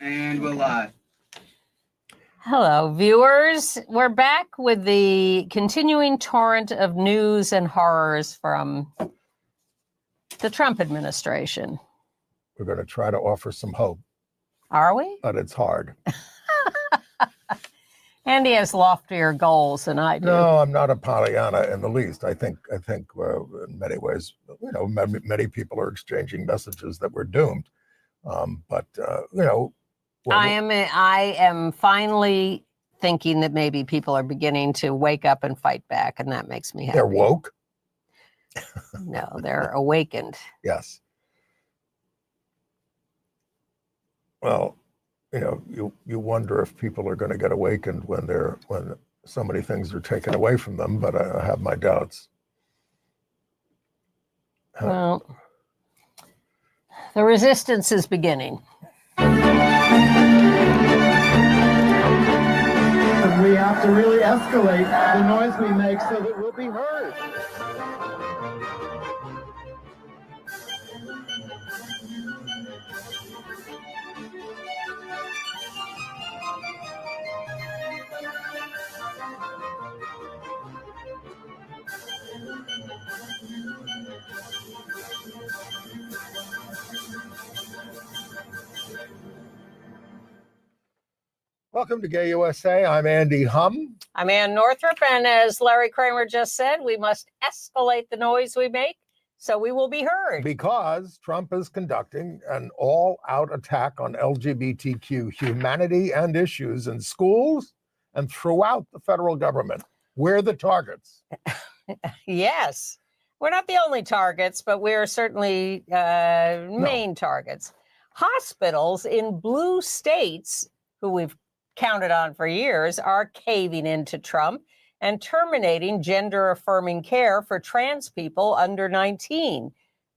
And we're live. Hello, viewers. We're back with the continuing torrent of news and horrors from the Trump administration. We're going to try to offer some hope. Are we? But it's hard. Andy has loftier goals than I do. No, I'm not a Pollyanna in the least. I think in many ways, many people are exchanging messages that we're doomed. I am finally thinking that maybe people are beginning to wake up and fight back, and that makes me happy. They're woke? No, they're awakened. Yes. Well, you wonder if people are going to get awakened when so many things are taken away from them, but I have my doubts. Well, the resistance is beginning. We have to really escalate the noise we make so that we'll be heard. Welcome to Gay USA. I'm Andy Humm. I'm Ann Northrop, and as Larry Kramer just said, we must escalate the noise we make so we will be heard. Because Trump is conducting an all-out attack on LGBTQ humanity and issues in schools and throughout the federal government. We're the targets. Yes. We're not the only targets, but we're certainly main targets. Hospitals in blue states, who we've counted on for years, are caving into Trump and terminating gender-affirming care for trans people under 19.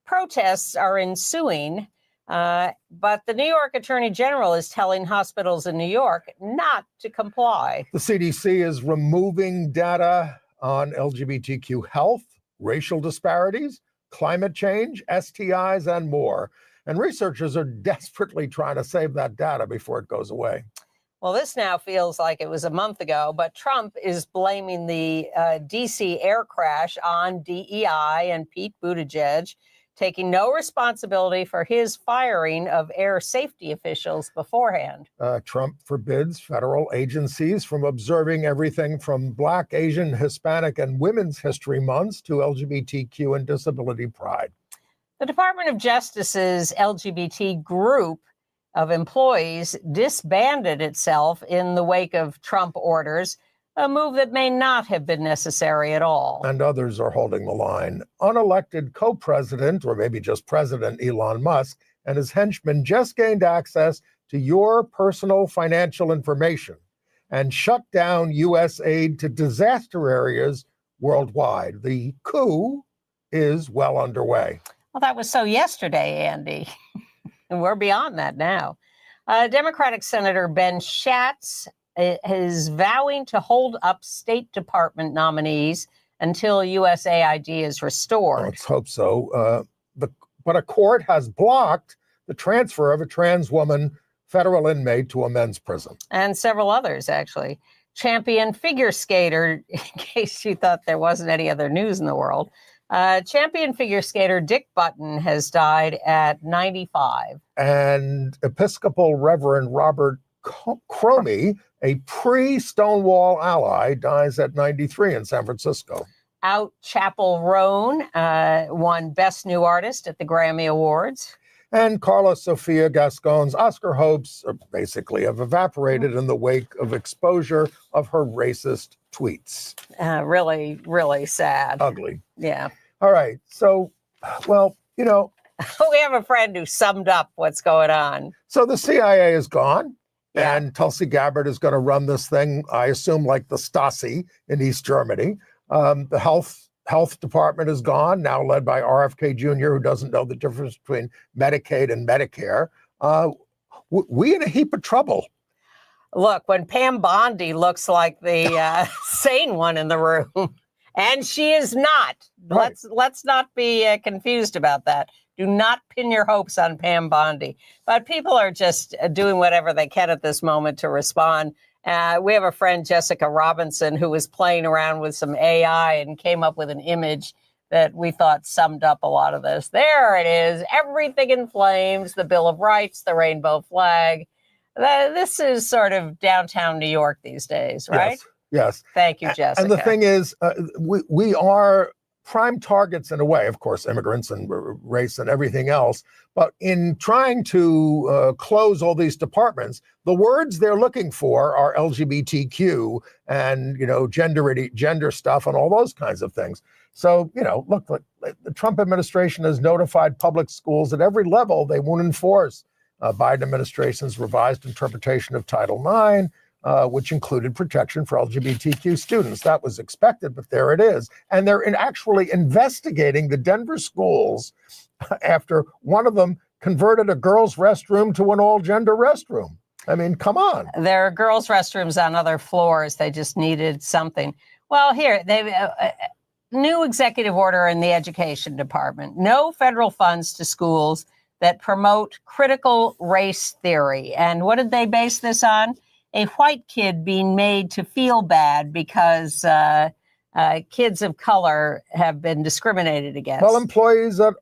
Protests are ensuing, but the New York Attorney General is telling hospitals in New York not to comply. The CDC is removing data on LGBTQ health, racial disparities, climate change, STIs, and more. And researchers are desperately trying to save that data before it goes away. Well, this now feels like it was a month ago, but Trump is blaming the D.C. air crash on DEI and Pete Buttigieg, taking no responsibility for his firing of air safety officials beforehand. Trump forbids federal agencies from observing everything from Black, Asian, Hispanic, and Women's History Months to LGBTQ and Disability Pride. The Department of Justice's LGBT group of employees disbanded itself in the wake of Trump orders, a move that may not have been necessary at all. And others are holding the line. Unelected co-president, or maybe just President Elon Musk, and his henchmen just gained access to your personal financial information and shut down U.S. aid to disaster areas worldwide. The coup is well underway. Well, that was so yesterday, Andy. And we're beyond that now. Democratic Senator Ben Schatz is vowing to hold up State Department nominees until USAID is restored. Let's hope so. But a court has blocked the transfer of a trans woman federal inmate to a men's prison. And several others, actually. Champion figure skater, in case you thought there wasn't any other news in the world, champion figure skater Dick Button has died at 95. And Episcopal Reverend Robert Cromie, a pre-Stonewall ally, dies at 93 in San Francisco. Out Chapel Roan won Best New Artist at the Grammy Awards. And Carla Sofia Gascon's Oscar hopes basically have evaporated in the wake of exposure of her racist tweets. Really, really sad. Ugly. Yeah. All right. So, well, we have a friend who summed up what's going on. So the CIA is gone. Yeah. And Tulsi Gabbard is going to run this thing, I assume, like the Stasi in East Germany. The health department is gone, now led by RFK Jr., who doesn't know the difference between Medicaid and Medicare. We in a heap of trouble. Look, when Pam Bondi looks like the sane one in the room, and she is not. Right. Let's not be confused about that. Do not pin your hopes on Pam Bondi. But people are just doing whatever they can at this moment to respond. We have a friend, Jessica Robinson, who was playing around with some AI and came up with an image that we thought summed up a lot of this. There it is. Everything in flames, the Bill of Rights, the rainbow flag. This is sort of downtown New York these days, right? Yes. Thank you, Jessica. And the thing is, we are prime targets in a way, of course, immigrants and race and everything else. But in trying to close all these departments, the words they're looking for are LGBTQ and, gender stuff and all those kinds of things. So, look, the Trump administration has notified public schools at every level they won't enforce Biden administration's revised interpretation of Title IX, which included protection for LGBTQ students. That was expected, but there it is. And they're actually investigating the Denver schools after one of them converted a girls' restroom to an all-gender restroom. I mean, come on. There are girls' restrooms on other floors. They just needed something. Well, here, they've new executive order in the education department. No federal funds to schools that promote critical race theory. And what did they base this on? A white kid being made to feel bad because kids of color have been discriminated against. Well, employees at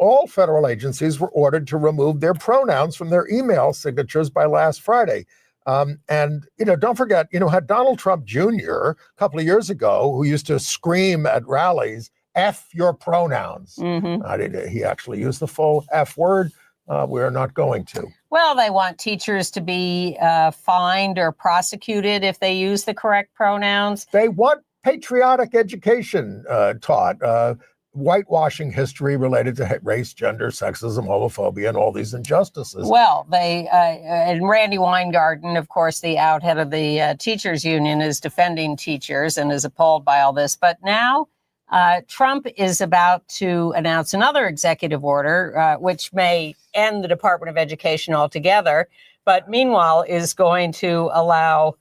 all federal agencies were ordered to remove their pronouns from their email signatures by last Friday. And don't forget, had Donald Trump Jr. a couple of years ago, who used to scream at rallies, F your pronouns. Mm-hmm. He actually used the full F word. We're not going to. Well, they want teachers to be fined or prosecuted if they use the correct pronouns. They want patriotic education taught, whitewashing history related to race, gender, sexism, homophobia, and all these injustices. Well, and Randy Weingarten, of course, the out head of the teachers union, is defending teachers and is appalled by all this. But now Trump is about to announce another executive order, which may end the Department of Education altogether, but meanwhile is going to allow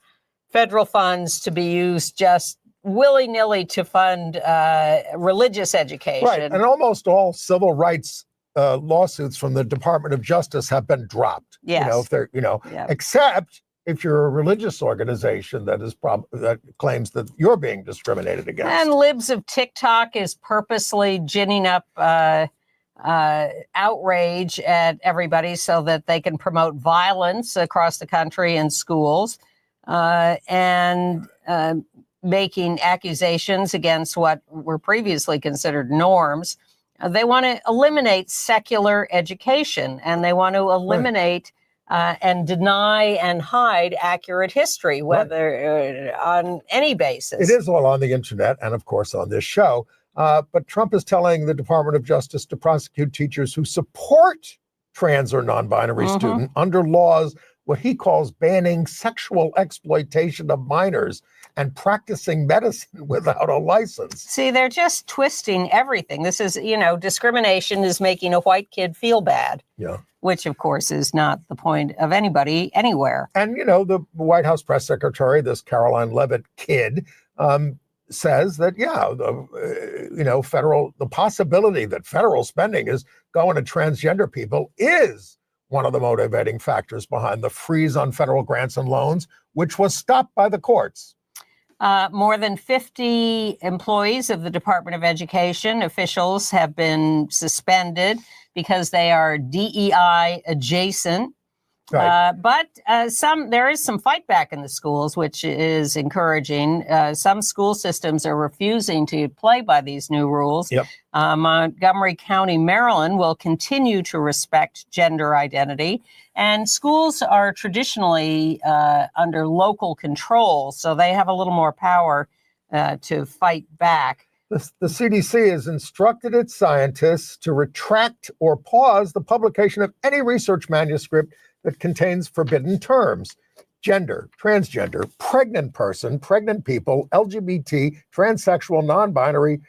federal funds to be used just willy-nilly to fund religious education. Right, and almost all civil rights lawsuits from the Department of Justice have been dropped. Yes. If they're, except if you're a religious organization that claims that you're being discriminated against. And Libs of TikTok is purposely ginning up outrage at everybody so that they can promote violence across the country in schools and making accusations against what were previously considered norms. They want to eliminate secular education, and they want to eliminate and deny and hide accurate history, whether on any basis. It is all on the internet and, of course, on this show. But Trump is telling the Department of Justice to prosecute teachers who support trans or non-binary students under laws, what he calls banning sexual exploitation of minors and practicing medicine without a license. See, they're just twisting everything. This is, discrimination is making a white kid feel bad. Yeah. Which, of course, is not the point of anybody anywhere. And, the White House press secretary, this Caroline Leavitt kid, says that, the possibility that federal spending is going to transgender people is one of the motivating factors behind the freeze on federal grants and loans, which was stopped by the courts. More than 50 employees of the Department of Education officials have been suspended because they are DEI adjacent. Right. But there is some fight back in the schools, which is encouraging. Some school systems are refusing to play by these new rules. Yep. Montgomery County, Maryland will continue to respect gender identity. And schools are traditionally under local control, so they have a little more power to fight back. The CDC has instructed its scientists to retract or pause the publication of any research manuscript that contains forbidden terms: gender, transgender, pregnant person, pregnant people, LGBT, transsexual, non-binary,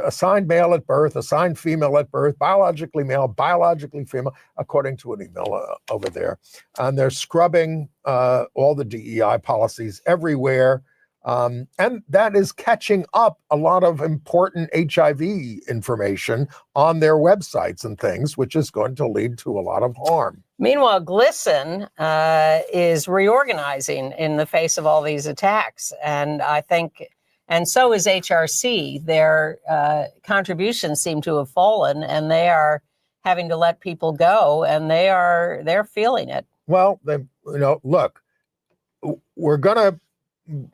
assigned male at birth, assigned female at birth, biologically male, biologically female, according to an email over there. And they're scrubbing all the DEI policies everywhere. And that is catching up a lot of important HIV information on their websites and things, which is going to lead to a lot of harm. Meanwhile, GLSEN is reorganizing in the face of all these attacks. And I think, and so is HRC. Their contributions seem to have fallen, and they are having to let people go, and they're feeling it. Well, look, we're going to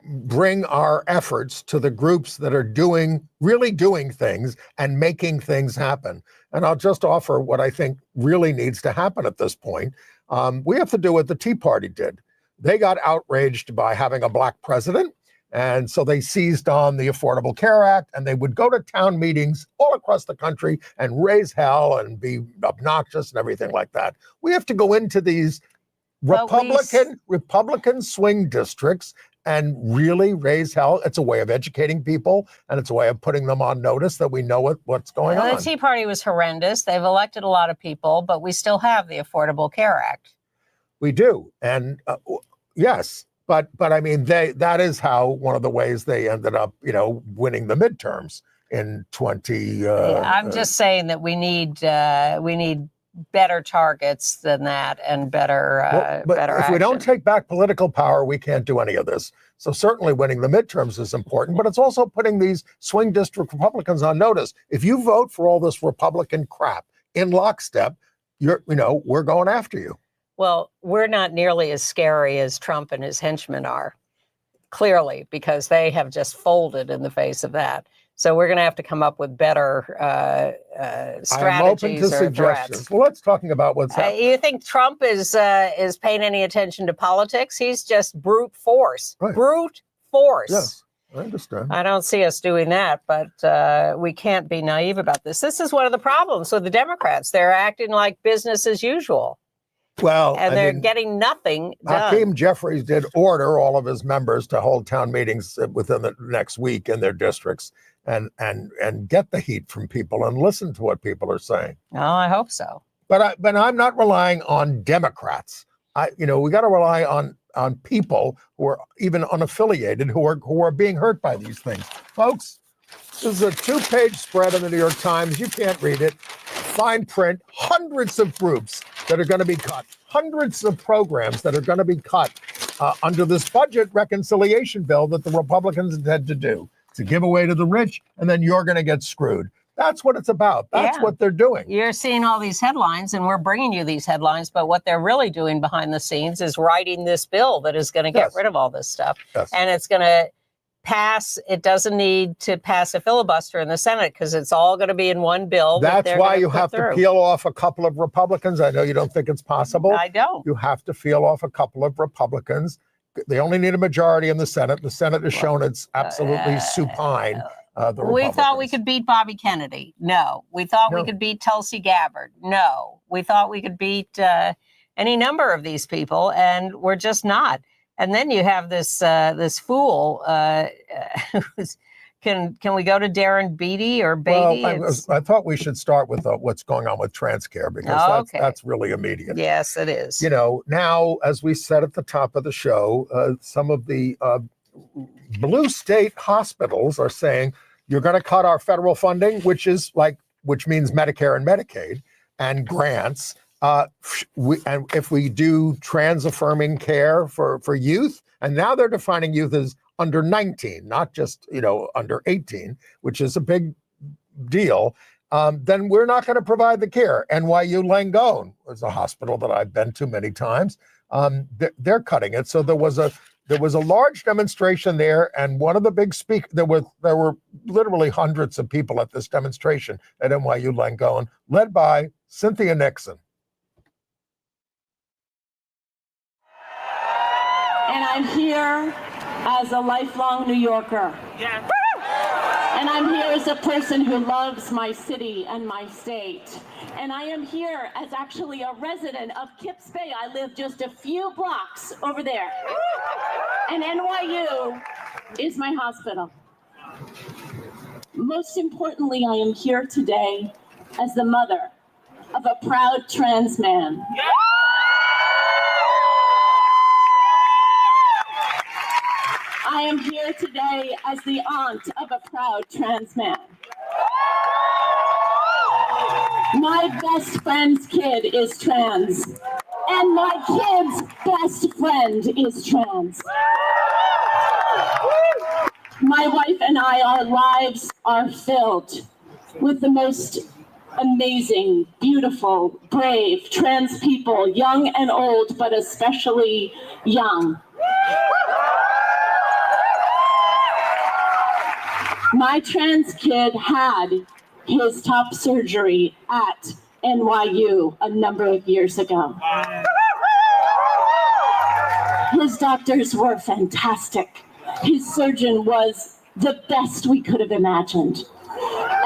bring our efforts to the groups that are really doing things and making things happen. And I'll just offer what I think really needs to happen at this point. We have to do what the Tea Party did. They got outraged by having a black president. And so they seized on the Affordable Care Act, and they would go to town meetings all across the country and raise hell and be obnoxious and everything like that. We have to go into these Republican swing districts and really raise hell. It's a way of educating people, and it's a way of putting them on notice that we know what's going on. The Tea Party was horrendous. They've elected a lot of people, but we still have the Affordable Care Act. We do. And yes, but I mean, that is how one of the ways they ended up, winning the midterms in 20. I'm just saying that we need better targets than that, and better better if action. We don't take back political power, we can't do any of this. So certainly winning the midterms is important, but it's also putting these swing district Republicans on notice. If you vote for all this Republican crap in lockstep, we're going after you. Well, we're not nearly as scary as Trump and his henchmen are, clearly, because they have just folded in the face of that. So we're going to have to come up with better strategies or threats. Well, let's talk about what's happening. You think Trump is paying any attention to politics? He's just brute force. Right. Brute force. Yes, I understand. I don't see us doing that, but we can't be naive about this. This is one of the problems with the Democrats. They're acting like business as usual. Well, and they're getting nothing done. Hakeem Jeffries did order all of his members to hold town meetings within the next week in their districts and get the heat from people and listen to what people are saying. Oh, I hope so. But I'm not relying on Democrats. We got to rely on people who are even unaffiliated who are being hurt by these things. Folks, this is a 2-page spread in the New York Times. You can't read it. Fine print, hundreds of groups that are going to be cut, hundreds of programs that are going to be cut under this budget reconciliation bill that the Republicans intend to do. To give away to the rich, and then you're going to get screwed. That's what it's about. That's what they're doing. You're seeing all these headlines, and we're bringing you these headlines, but what they're really doing behind the scenes is writing this bill that is going to get rid of all this stuff. Yes. And it's going to pass. It doesn't need to pass a filibuster in the Senate because it's all going to be in one bill. That's why you have to peel off a couple of Republicans. I know you don't think it's possible. I don't. You have to peel off a couple of Republicans. They only need a majority in the Senate. The Senate has shown it's absolutely supine. We thought we could beat Bobby Kennedy. No. We thought we could beat Tulsi Gabbard. No. We thought we could beat any number of these people, and we're just not. And then you have this fool. Can we go to Darren Beatty or Beatty? Well, I thought we should start with what's going on with TransCare because that's really immediate. Yes, it is. Now, as we said at the top of the show, some of the blue state hospitals are saying you're going to cut our federal funding, which means Medicare and Medicaid and grants. And if we do trans-affirming care for youth, and now they're defining youth as under 19, not just, under 18, which is a big deal, then we're not going to provide the care. NYU Langone is a hospital that I've been to many times. They're cutting it. So there was a large demonstration there, and one of the big speakers, there were literally hundreds of people at this demonstration at NYU Langone, led by Cynthia Nixon. And I'm here as a lifelong New Yorker. Yeah. And I'm here as a person who loves my city and my state. And I am here as actually a resident of Kips Bay. I live just a few blocks over there. And NYU is my hospital. Most importantly, I am here today as the mother of a proud trans man. I am here today as the aunt of a proud trans man. My best friend's kid is trans, and my kid's best friend is trans. My wife and I, our lives are filled with the most amazing, beautiful, brave trans people, young and old, but especially young. My trans kid had his top surgery at NYU a number of years ago. His doctors were fantastic. His surgeon was the best we could have imagined.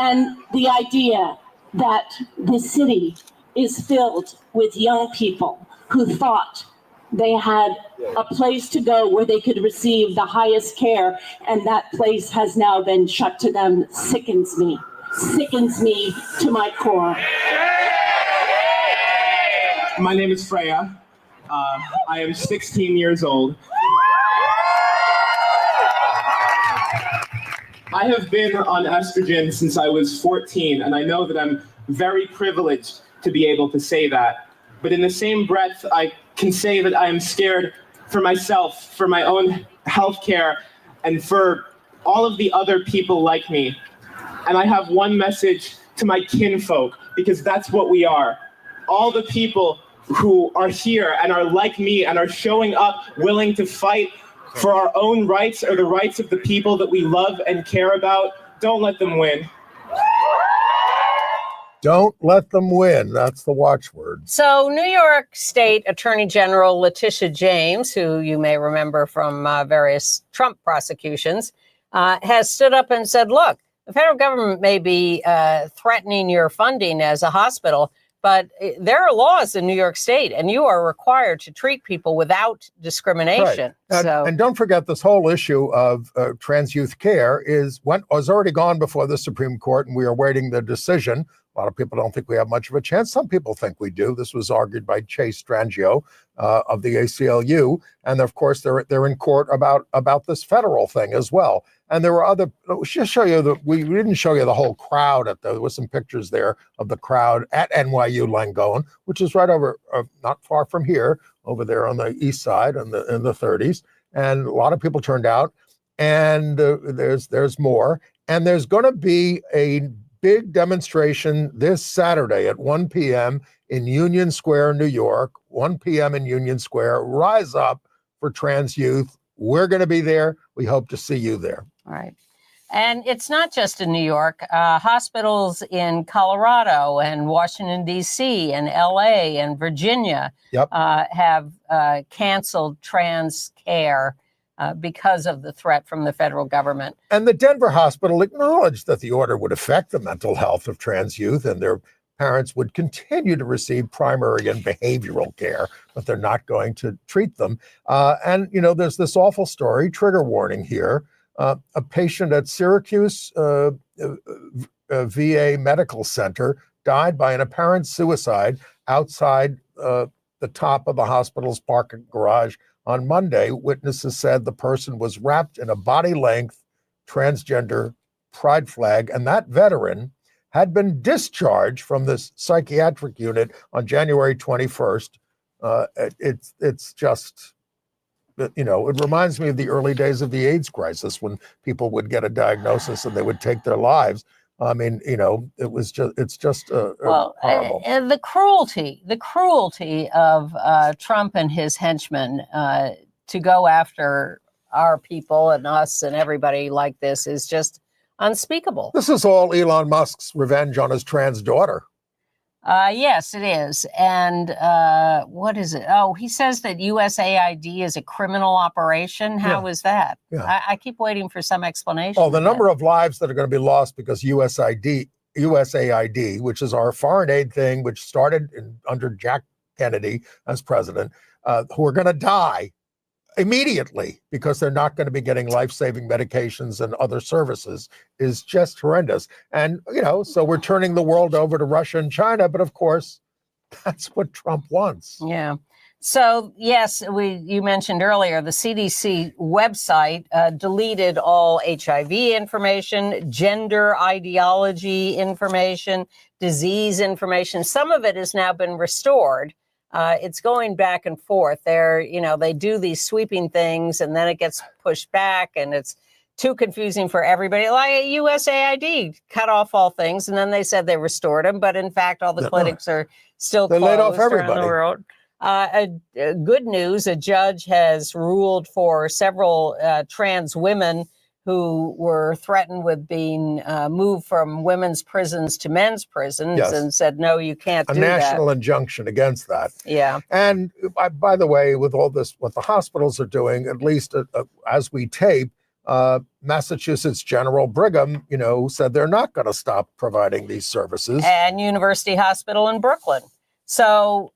And the idea that the city is filled with young people who thought they had a place to go where they could receive the highest care, and that place has now been shut to them, sickens me to my core. My name is Freya. I am 16 years old. I have been on estrogen since I was 14, and I know that I'm very privileged to be able to say that. But in the same breath, I can say that I am scared for myself, for my own health care, and for all of the other people like me. And I have one message to my kinfolk, because that's what we are. All the people who are here and are like me and are showing up willing to fight for our own rights or the rights of the people that we love and care about, don't let them win. Don't let them win. That's the watchword. So New York State Attorney General Letitia James, who you may remember from various Trump prosecutions, has stood up and said, look, the federal government may be threatening your funding as a hospital, but there are laws in New York State, and you are required to treat people without discrimination. Right. And don't forget, this whole issue of trans youth care was already gone before the Supreme Court, and we are awaiting the decision. A lot of people don't think we have much of a chance. Some people think we do. This was argued by Chase Strangio of the ACLU. And of course, they're in court about this federal thing as well. And there were other, just show you we didn't show you the whole crowd there was some pictures there of the crowd at NYU Langone, which is right over, not far from here, over there on the east side in the 30s. And a lot of people turned out, and there's more. And there's going to be a big demonstration this Saturday at 1 p.m. in Union Square, New York. 1 p.m. in Union Square. Rise up for trans youth. We're going to be there. We hope to see you there. All right. And it's not just in New York. Hospitals in Colorado and Washington, D.C. and L.A. and Virginia have canceled trans care because of the threat from the federal government. And the Denver hospital acknowledged that the order would affect the mental health of trans youth, and their parents would continue to receive primary and behavioral care, but they're not going to treat them. And, you know, there's this awful story, trigger warning here. A patient at Syracuse VA Medical Center died by an apparent suicide outside the top of the hospital's parking garage on Monday. Witnesses said the person was wrapped in a body-length transgender pride flag, and that veteran had been discharged from this psychiatric unit on January 21st. It's just, you know, it reminds me of the early days of the AIDS crisis when people would get a diagnosis and they would take their lives. I mean, you know, it's just horrible. The cruelty of Trump and his henchmen to go after our people and us and everybody like this is just unspeakable. This is all Elon Musk's revenge on his trans daughter. Yes, it is. And what is it? Oh, he says that USAID is a criminal operation. How is that? Yeah. I keep waiting for some explanation. Oh, the number of lives that are going to be lost because USAID, which is our foreign aid thing, which started under Jack Kennedy as president, who are going to die immediately because they're not going to be getting life-saving medications and other services, is just horrendous. And, you know, so we're turning the world over to Russia and China, but of course, that's what Trump wants. Yeah. So yes, you mentioned earlier the CDC website deleted all HIV information, gender ideology information, disease information. Some of it has now been restored. It's going back and forth. They do these sweeping things and then it gets pushed back and it's too confusing for everybody. Like USAID cut off all things and then they said they restored them, but in fact, all the clinics are still closed laid off around everybody. the world. Good news, a judge has ruled for several trans women who were threatened with being moved from women's prisons to men's prisons and said, no, you can't do that. A national injunction against that. Yeah. And by the way, with all this, what the hospitals are doing, at least as we tape, Massachusetts General Brigham, said they're not going to stop providing these services. And University Hospital in Brooklyn. So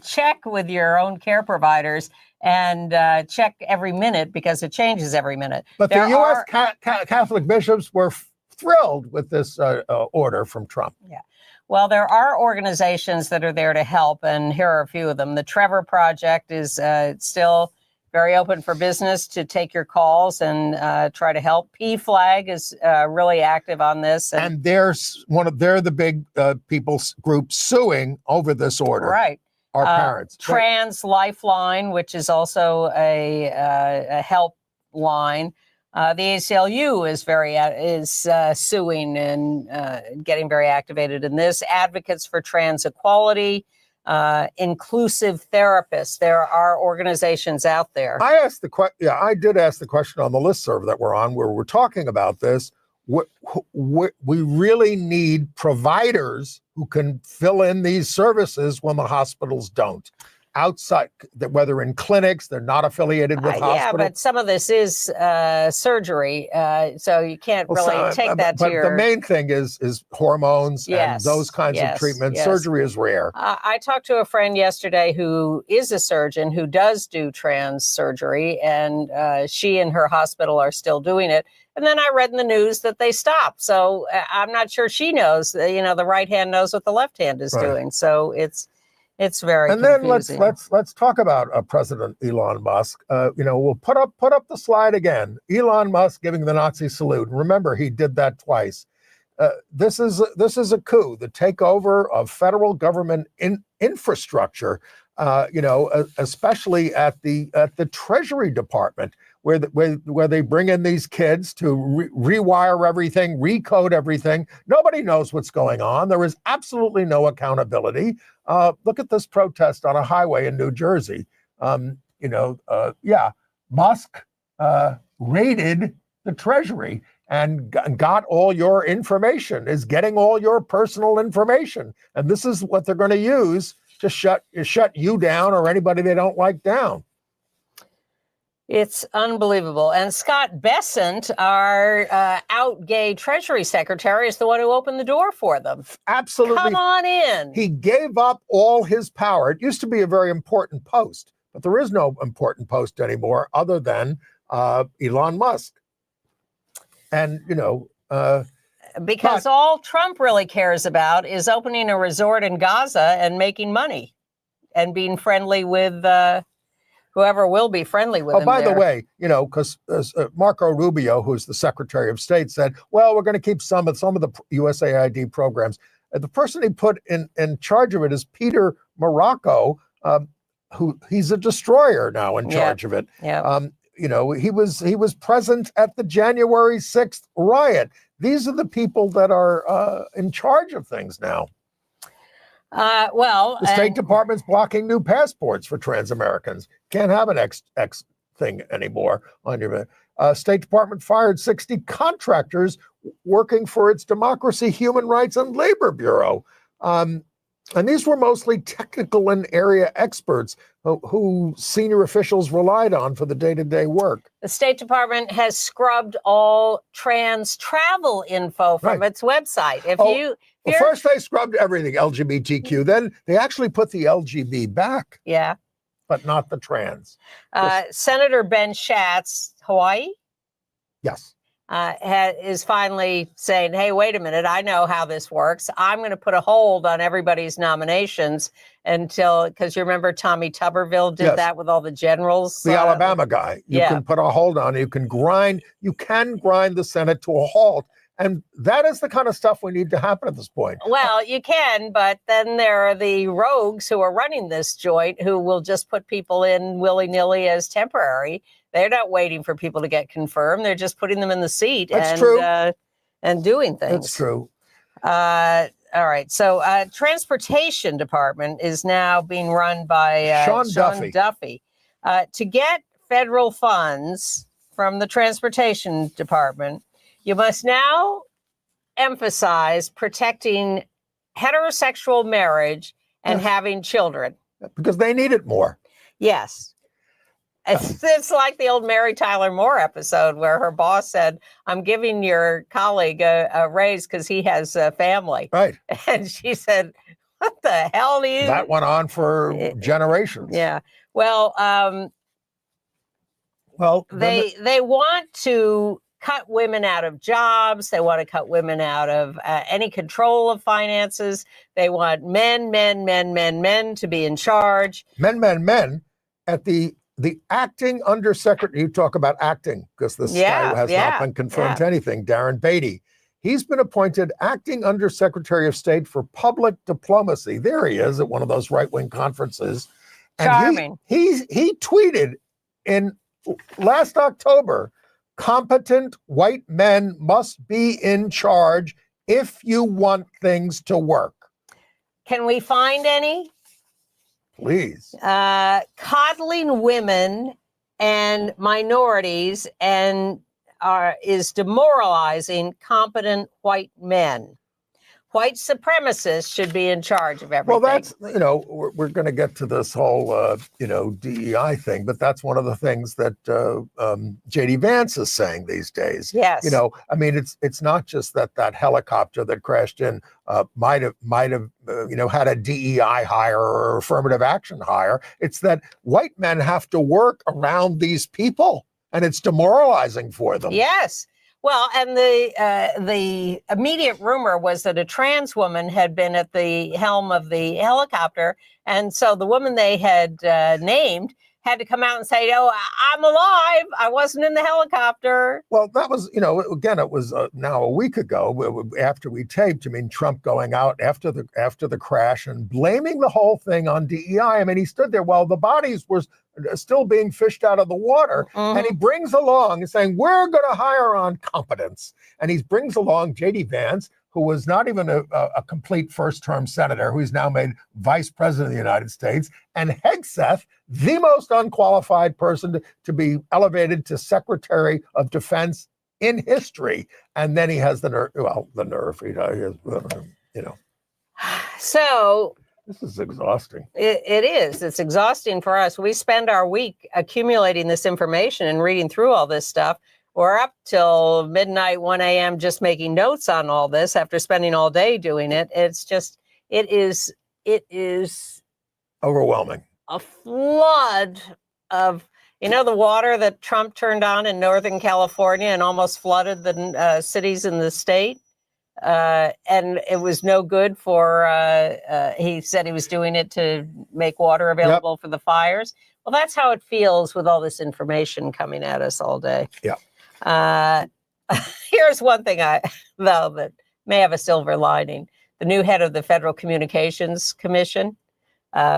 check with your own care providers and check every minute because it changes every minute. But the U.S. Catholic bishops were thrilled with this order from Trump. Yeah. Well, there are organizations that are there to help, and here are a few of them. The Trevor Project is still very open for business to take your calls and try to help. PFLAG is really active on this. And they're the big group suing over this order. Right. Our parents. Trans Lifeline, which is also a help line. The ACLU is suing and getting very activated in this. Advocates for Trans Equality, inclusive therapists. There are organizations out there. I did ask the question on the listserv that we're on, where we're talking about this. We really need providers who can fill in these services when the hospitals don't. Outside, whether in clinics, they're not affiliated with hospitals. Yeah, but some of this is surgery, so you can't really take that to your... But the main thing is hormones and those kinds of treatments. Yes. Surgery is rare. I talked to a friend yesterday who is a surgeon who does do trans surgery, and she and her hospital are still doing it. And then I read in the news that they stopped. So I'm not sure she knows. The right hand knows what the left hand is doing. So it's very confusing. Then let's talk about President Elon Musk. We'll put up the slide again. Elon Musk giving the Nazi salute. Remember, he did that twice. This is a coup, the takeover of federal government infrastructure. Especially at the Treasury Department, where they bring in these kids to rewire everything, recode everything. Nobody knows what's going on. There is absolutely no accountability. Look at this protest on a highway in New Jersey. Musk raided the Treasury and got all your information, is getting all your personal information. And this is what they're going to use to shut you down or anybody they don't like down. It's unbelievable. And Scott Bessent, our out gay Treasury Secretary, is the one who opened the door for them. Absolutely. Come on in. He gave up all his power. It used to be a very important post, but there is no important post anymore other than Elon Musk. And, because all Trump really cares about is opening a resort in Gaza and making money and being friendly with whoever will be friendly with him. By the way, because Marco Rubio, who's the Secretary of State, said, well, we're going to keep some of the USAID programs. The person he put in charge of it is Peter Morocco, who he's a destroyer now in charge of it. Yeah. He was present at the January 6th riot. These are the people that are in charge of things now. The State Department's blocking new passports for trans Americans. Can't have an X thing anymore on your. State Department fired 60 contractors working for its Democracy, Human Rights, and Labor Bureau. And these were mostly technical and area experts who senior officials relied on for the day-to-day work. The State Department has scrubbed all trans travel info from its website. First they scrubbed everything, LGBTQ. Then they actually put the LGB back. Yeah. But not the trans. Senator Ben Schatz, Hawaii? Yes. is finally saying, hey, wait a minute, I know how this works. I'm going to put a hold on everybody's nominations until, because you remember Tommy Tuberville did that with all the generals. The Alabama guy. You can put a hold on it. You can grind the Senate to a halt. And that is the kind of stuff we need to happen at this point. Well, you can, but then there are the rogues who are running this joint who will just put people in willy-nilly as temporary. They're not waiting for people to get confirmed. They're just putting them in the seat and doing things. That's true. All right. So Transportation Department is now being run by Sean Duffy. To get federal funds from the Transportation Department, you must now emphasize protecting heterosexual marriage and having children. Because they need it more. Yes. It's like the old Mary Tyler Moore episode where her boss said, I'm giving your colleague a raise because he has a family. Right. And she said, what the hell do you... That went on for generations. Yeah. Well, they want to cut women out of jobs. They want to cut women out of any control of finances. They want men to be in charge. Men at the acting undersecretary. You talk about acting because this guy has not been confirmed to anything. Darren Beatty. He's been appointed acting undersecretary of state for public diplomacy. There he is at one of those right-wing conferences. And charming. He tweeted in last October, competent white men must be in charge if you want things to work. Can we find any? Please. Coddling women and minorities is demoralizing competent white men. White supremacists should be in charge of everything. Well, that's, we're going to get to this whole, DEI thing, but that's one of the things that J.D. Vance is saying these days. Yes. It's not just that helicopter that crashed in might have had a DEI hire or affirmative action hire. It's that white men have to work around these people, and it's demoralizing for them. Yes. Well, and the immediate rumor was that a trans woman had been at the helm of the helicopter. And so the woman they had named had to come out and say, oh, I'm alive. I wasn't in the helicopter. Well, that was, again, it was now a week ago after we taped. Trump going out after the crash and blaming the whole thing on DEI. He stood there while the bodies were still being fished out of the water. Mm-hmm. And he brings along saying, we're going to hire on competence. And he brings along J.D. Vance, who was not even a complete first-term senator, who he's now made vice president of the United States, and Hegseth, the most unqualified person to be elevated to Secretary of Defense in history. And then he has the nerve, So... This is exhausting. It is. It's exhausting for us. We spend our week accumulating this information and reading through all this stuff. We're up till midnight, 1 a.m. just making notes on all this after spending all day doing it. It is overwhelming. A flood of, the water that Trump turned on in Northern California and almost flooded the cities in the state. And it was no good for, he said he was doing it to make water available for the fires. Well, that's how it feels with all this information coming at us all day. Yeah. Here's one thing though, that may have a silver lining. The new head of the Federal Communications Commission,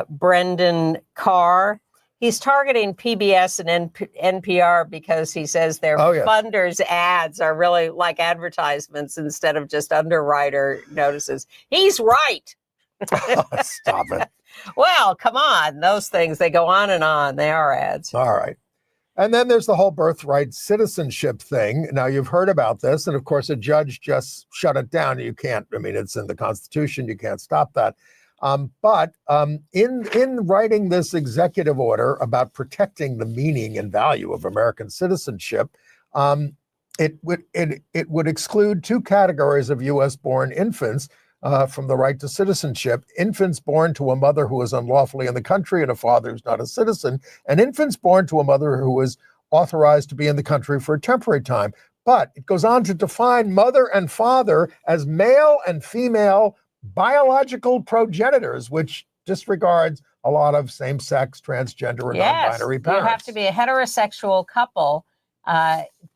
Brendan Carr, he's targeting PBS and NPR because he says their funders' ads are really like advertisements instead of just underwriter notices. He's right. Stop it. Well, come on. Those things, they go on and on. They are ads. All right. And then there's the whole birthright citizenship thing. Now, you've heard about this. And of course, a judge just shut it down. You can't, it's in the Constitution. You can't stop that. But in writing this executive order about protecting the meaning and value of American citizenship, it would exclude two categories of U.S.-born infants from the right to citizenship: infants born to a mother who is unlawfully in the country and a father who's not a citizen, and infants born to a mother who is authorized to be in the country for a temporary time. But it goes on to define mother and father as male and female biological progenitors, which disregards a lot of same-sex, transgender, or non-binary parents. You have to be a heterosexual couple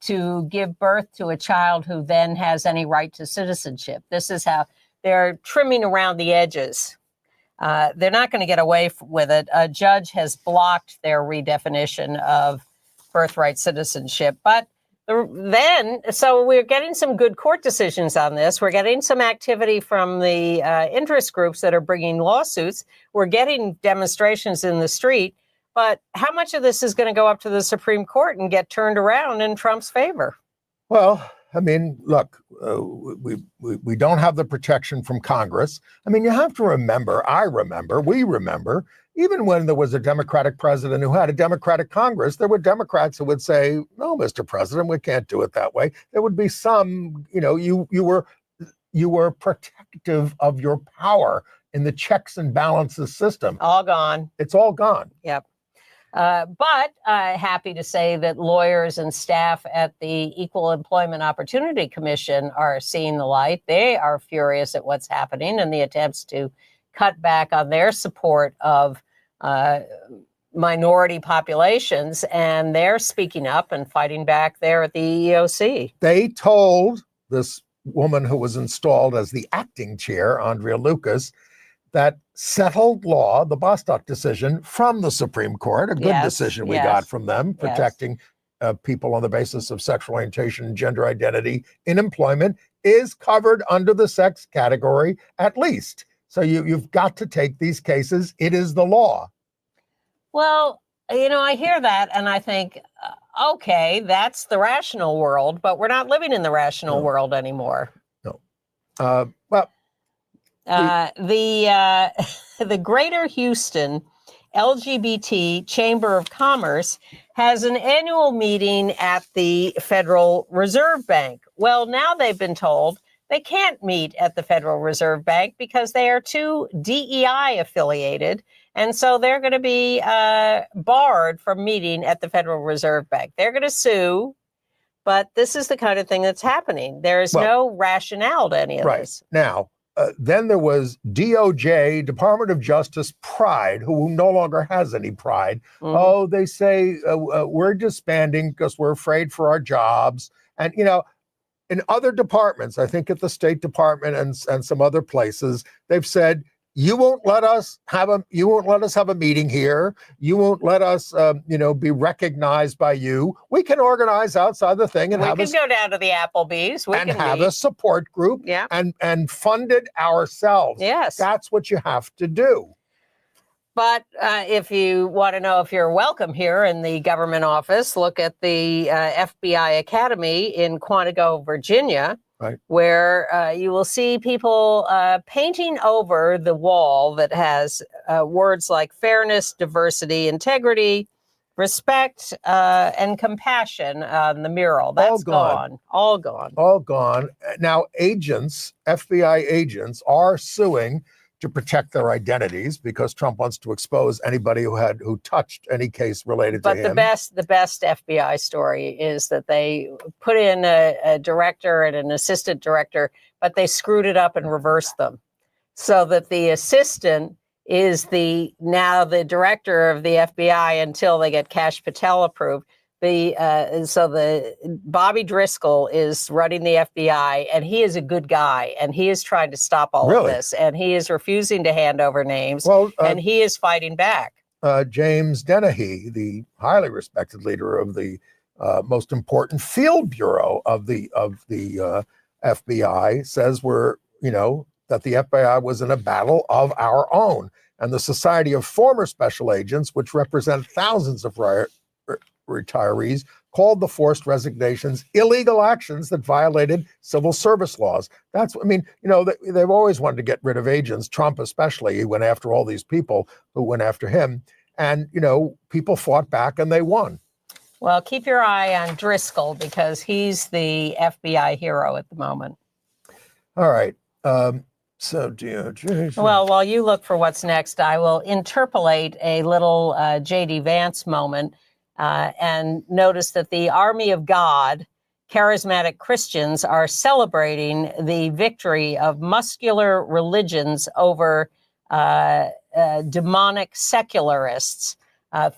to give birth to a child who then has any right to citizenship. This is how they're trimming around the edges. They're not going to get away with it. A judge has blocked their redefinition of birthright citizenship. But so we're getting some good court decisions on this. We're getting some activity from the interest groups that are bringing lawsuits. We're getting demonstrations in the street. But how much of this is going to go up to the Supreme Court and get turned around in Trump's favor? Well, I mean, look, we don't have the protection from Congress. I mean, you have to remember, we remember, even when there was a Democratic president who had a Democratic Congress, there were Democrats who would say, no, Mr. President, we can't do it that way. There would be some, you were protective of your power in the checks and balances system. All gone. It's all gone. Yep. But happy to say that lawyers and staff at the Equal Employment Opportunity Commission are seeing the light. They are furious at what's happening and the attempts to cut back on their support of minority populations. And they're speaking up and fighting back there at the EEOC. They told this woman who was installed as the acting chair, Andrea Lucas, that settled law, the Bostock decision from the Supreme Court, a good decision we got from them, protecting people on the basis of sexual orientation and gender identity in employment, is covered under the sex category at least. So you've got to take these cases. It is the law. Well, I hear that and I think, okay, that's the rational world, but we're not living in the rational world anymore. No. The Greater Houston LGBT Chamber of Commerce has an annual meeting at the Federal Reserve Bank. Well, now they've been told they can't meet at the Federal Reserve Bank because they are too DEI affiliated. And so they're going to be barred from meeting at the Federal Reserve Bank. They're going to sue. But this is the kind of thing that's happening. There is no rationale to any of this. Now, then there was DOJ, Department of Justice pride, who no longer has any pride. Mm-hmm. Oh, they say we're disbanding because we're afraid for our jobs. And, in other departments, I think at the State Department and some other places, they've said, you won't let us have a meeting here. You won't let us, be recognized by you. We can organize outside the thing and we can go down to the Applebee's and have a support group and fund it ourselves. Yes, that's what you have to do. But if you want to know if you're welcome here in the government office, look at the FBI Academy in Quantico, Virginia. Right. Where you will see people painting over the wall that has words like fairness, diversity, integrity, respect, and compassion on the mural. That's gone. All gone. All gone. Now, FBI agents are suing to protect their identities because Trump wants to expose anybody who touched any case related to him. But the best FBI story is that they put in a director and an assistant director, but they screwed it up and reversed them, so that the assistant is now the director of the FBI until they get Kash Patel approved. So the Bobby Driscoll is running the FBI, and he is a good guy, and he is trying to stop all of this, and he is refusing to hand over names, and he is fighting back. James Dennehy, the highly respected leader of the most important field bureau of the FBI, says that the FBI was in a battle of our own, and the Society of Former Special Agents, which represent thousands of retirees, called the forced resignations illegal actions that violated civil service laws. They've always wanted to get rid of agents. Trump especially, he went after all these people who went after him. And, people fought back and they won. Well, keep your eye on Driscoll because he's the FBI hero at the moment. All right. So DOJ. Well, while you look for what's next, I will interpolate a little J.D. Vance moment and notice that the army of God charismatic Christians are celebrating the victory of muscular religions over demonic secularists.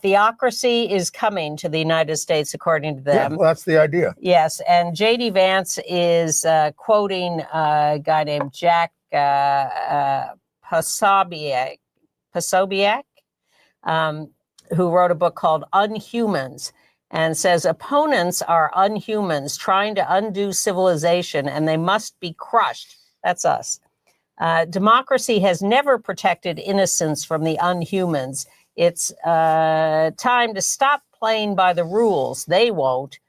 Theocracy is coming to the United States, according to them. Yeah, well, that's the idea. Yes, and J.D. Vance is quoting a guy named Jack Posobiec, who wrote a book called Unhumans, and says opponents are unhumans trying to undo civilization, and they must be crushed. That's us. Democracy has never protected innocence from the unhumans. It's time to stop playing by the rules. They won't.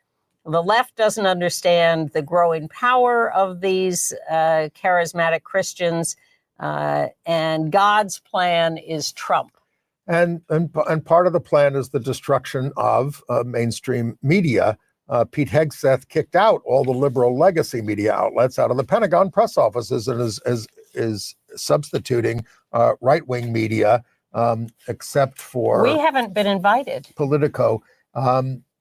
The left doesn't understand the growing power of these charismatic Christians, and God's plan is Trump. And part of the plan is the destruction of mainstream media. Pete Hegseth kicked out all the liberal legacy media outlets out of the Pentagon press offices and is substituting right-wing media, except for we haven't been invited. Politico.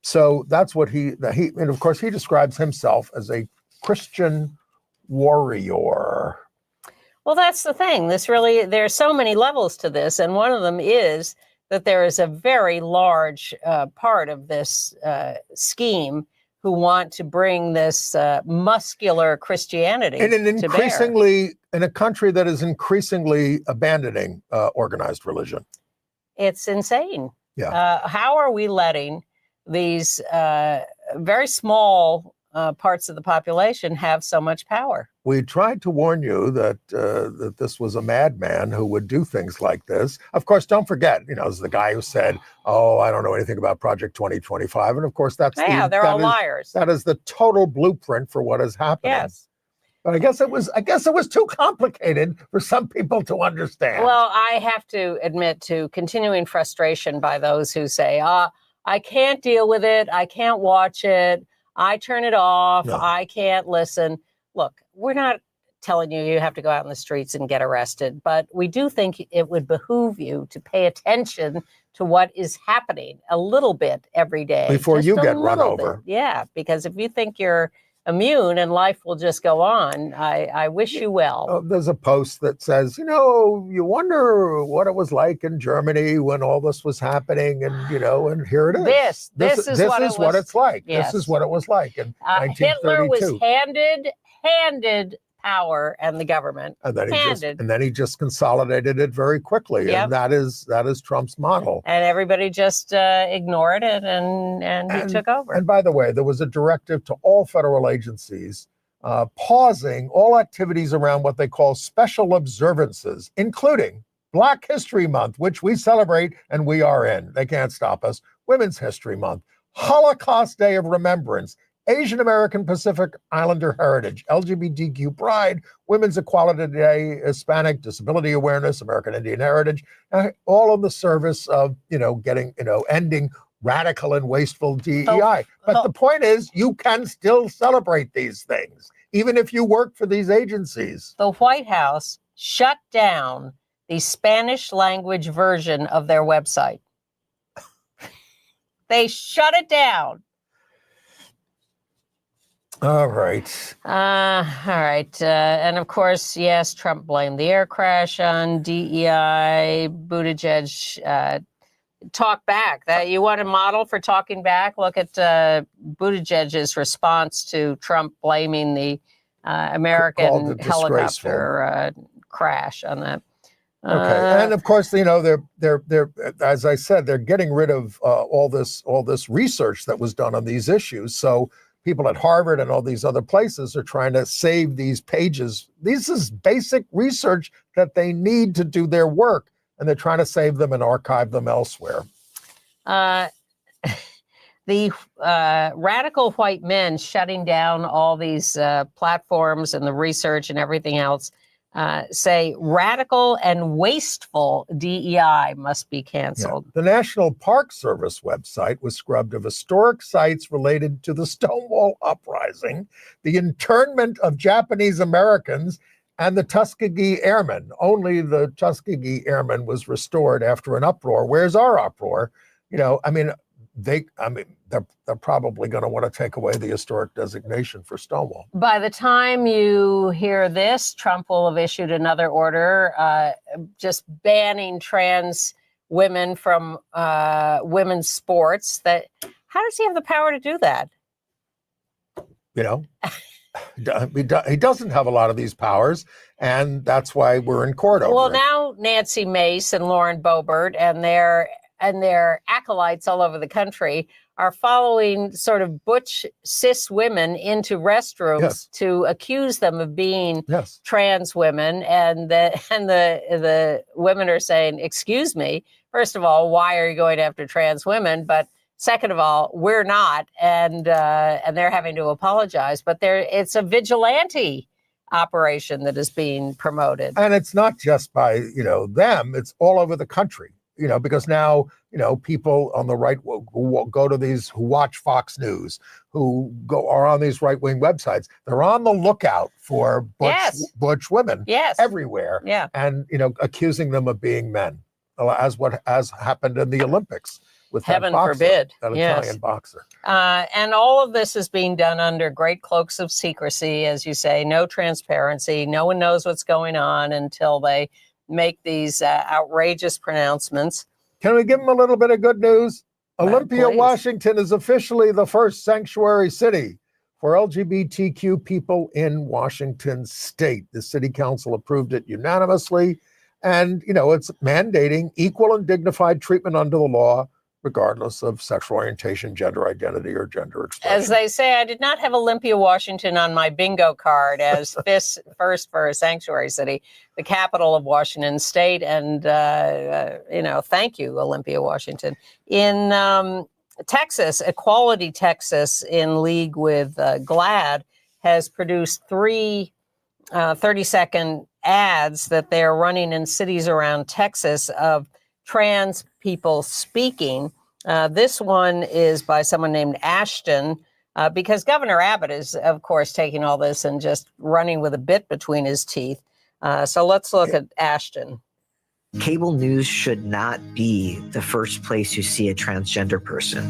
So that's what he and of course he describes himself as a Christian warrior. Well, that's the thing. There's so many levels to this. And one of them is that there is a very large part of this scheme who want to bring this muscular Christianity in a country that is increasingly abandoning organized religion. It's insane. Yeah. How are we letting these very small parts of the population have so much power? We tried to warn you that this was a madman who would do things like this. Of course, don't forget, it's the guy who said, "Oh, I don't know anything about Project 2025," and of course, they're all liars. That is the total blueprint for what is happening. Yes. But I guess it was too complicated for some people to understand. Well, I have to admit to continuing frustration by those who say, "I can't deal with it. I can't watch it. I turn it off. No. I can't listen." Look, we're not telling you have to go out in the streets and get arrested, but we do think it would behoove you to pay attention to what is happening a little bit every day. Before you get run over. Yeah, because if you think you're immune and life will just go on, I wish you well. There's a post that says, you wonder what it was like in Germany when all this was happening, and and here it is. This is what it's like. Yes. This is what it was like in 1932. Hitler was handed power and the government. And then he just consolidated it very quickly. Yep. And that is Trump's model. And everybody just ignored it and he took over. And by the way, there was a directive to all federal agencies pausing all activities around what they call special observances, including Black History Month, which we celebrate and we are in. They can't stop us. Women's History Month, Holocaust Day of Remembrance, Asian American Pacific Islander Heritage, LGBTQ Pride, Women's Equality Day, Hispanic Disability Awareness, American Indian Heritage, all in the service of, ending radical and wasteful DEI. But the point is, you can still celebrate these things, even if you work for these agencies. The White House shut down the Spanish language version of their website. They shut it down. All right. And of course, yes, Trump blamed the air crash on DEI. Buttigieg talk back. That you want a model for talking back? Look at Buttigieg's response to Trump blaming the American helicopter crash on that. Okay, and of course, they're as I said, they're getting rid of all this research that was done on these issues. So people at Harvard and all these other places are trying to save these pages. This is basic research that they need to do their work, and they're trying to save them and archive them elsewhere. The radical white men shutting down all these platforms and the research and everything else say radical and wasteful DEI must be canceled. Yeah. The National Park Service website was scrubbed of historic sites related to the Stonewall Uprising, the internment of Japanese Americans, and the Tuskegee Airmen. Only the Tuskegee Airmen was restored after an uproar. Where's our uproar? they're probably going to want to take away the historic designation for Stonewall. By the time you hear this, Trump will have issued another order just banning trans women from women's sports. How does he have the power to do that? You know, he doesn't have a lot of these powers, and that's why we're in court over Well, it. now Nancy Mace and Lauren Boebert and their acolytes all over the country are following sort of butch cis women into restrooms to accuse them of being trans women, and the women are saying, "Excuse me, first of all, why are you going after trans women? But second of all, we're not," and they're having to apologize. But it's a vigilante operation that is being promoted, and it's not just by them; it's all over the country. Because now, people on the right who go to these, who watch Fox News, who are on these right-wing websites, they're on the lookout for butch women everywhere, and accusing them of being men, as happened in the Olympics with heaven that boxer, forbid, that Italian boxer. And all of this is being done under great cloaks of secrecy, as you say, no transparency. No one knows what's going on until they make these outrageous pronouncements. Can we give them a little bit of good news? Olympia, please. Washington is officially the first sanctuary city for LGBTQ people in Washington state. The city council approved it unanimously. And, it's mandating equal and dignified treatment under the law, regardless of sexual orientation, gender identity, or gender expression. As they say, I did not have Olympia, Washington on my bingo card as first for a sanctuary city, the capital of Washington state. And, thank you, Olympia, Washington. In Texas, Equality Texas, in league with GLAAD, has produced 3 30-second ads that they're running in cities around Texas of trans people speaking. This one is by someone named Ashton, because Governor Abbott is, of course, taking all this and just running with a bit between his teeth. So let's look at Ashton. Cable news should not be the first place you see a transgender person.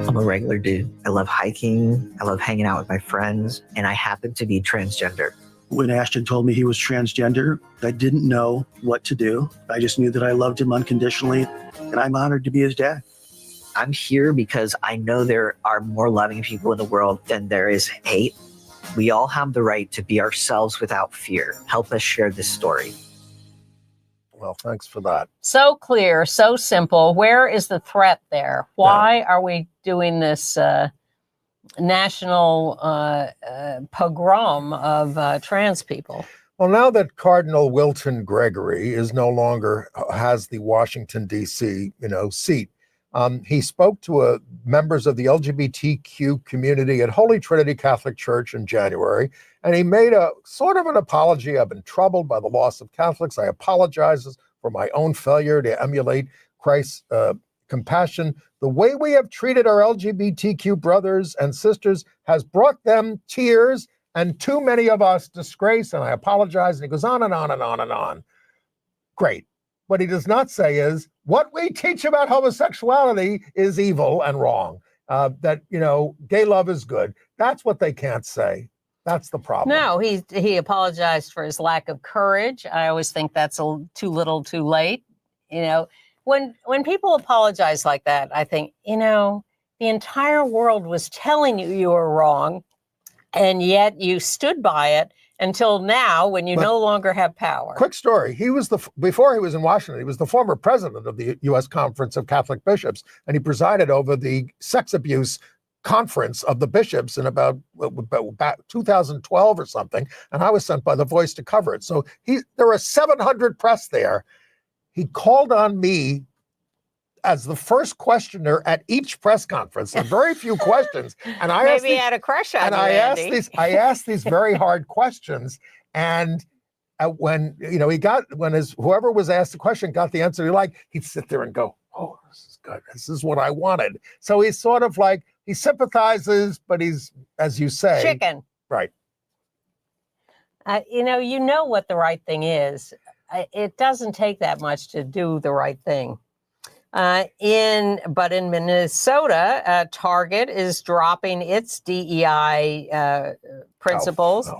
I'm a regular dude. I love hiking. I love hanging out with my friends, and I happen to be transgender. When Ashton told me he was transgender, I didn't know what to do. I just knew that I loved him unconditionally, and I'm honored to be his dad. I'm here because I know there are more loving people in the world than there is hate. We all have the right to be ourselves without fear. Help us share this story. Well, thanks for that. So clear, so simple. Where is the threat there? Why are we doing this national pogrom of trans people? Well, now that Cardinal Wilton Gregory no longer has the Washington, D.C., seat, he spoke to members of the LGBTQ community at Holy Trinity Catholic Church in January, and he made a sort of an apology. "I've been troubled by the loss of Catholics. I apologize for my own failure to emulate Christ's compassion. The way we have treated our LGBTQ brothers and sisters has brought them tears and too many of us disgrace, and I apologize." And he goes on and on and on and on. Great. What he does not say is what we teach about homosexuality is evil and wrong. That, gay love is good. That's what they can't say. That's the problem. No, he apologized for his lack of courage. I always think that's too little, too late. When people apologize like that, I think, the entire world was telling you were wrong, and yet you stood by it until now, when you no longer have power. Quick story. Before he was in Washington, he was the former president of the U.S. Conference of Catholic Bishops, and he presided over the sex abuse conference of the bishops in about 2012 or something, and I was sent by The Voice to cover it. So there were 700 press there. He called on me as the first questioner at each press conference. There were very few questions, and I maybe he had a crush on you, Andy. I asked these very hard questions, and when whoever was asked the question got the answer he liked, he'd sit there and go, "Oh, this is good. This is what I wanted." So he's sort of like, he sympathizes, but he's, as you say, chicken. Right. You know what the right thing is. It doesn't take that much to do the right thing. In Minnesota, Target is dropping its DEI principles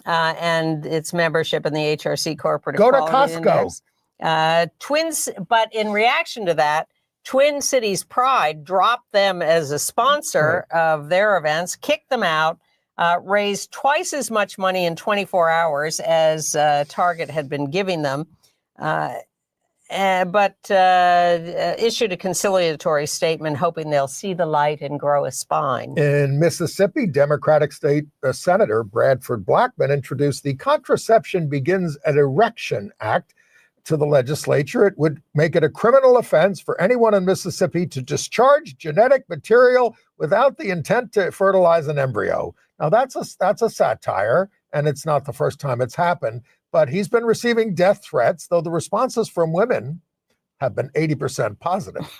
and its membership in the HRC Corporate Go to Equality Costco. Index. But in reaction to that, Twin Cities Pride dropped them as a sponsor of their events, kicked them out, raised twice as much money in 24 hours as Target had been giving them. But issued a conciliatory statement hoping they'll see the light and grow a spine. In Mississippi, Democratic State Senator Bradford Blackman introduced the Contraception Begins at Erection Act to the legislature. It would make it a criminal offense for anyone in Mississippi to discharge genetic material without the intent to fertilize an embryo. Now, that's a satire, and it's not the first time it's happened. But he's been receiving death threats, though the responses from women have been 80% positive.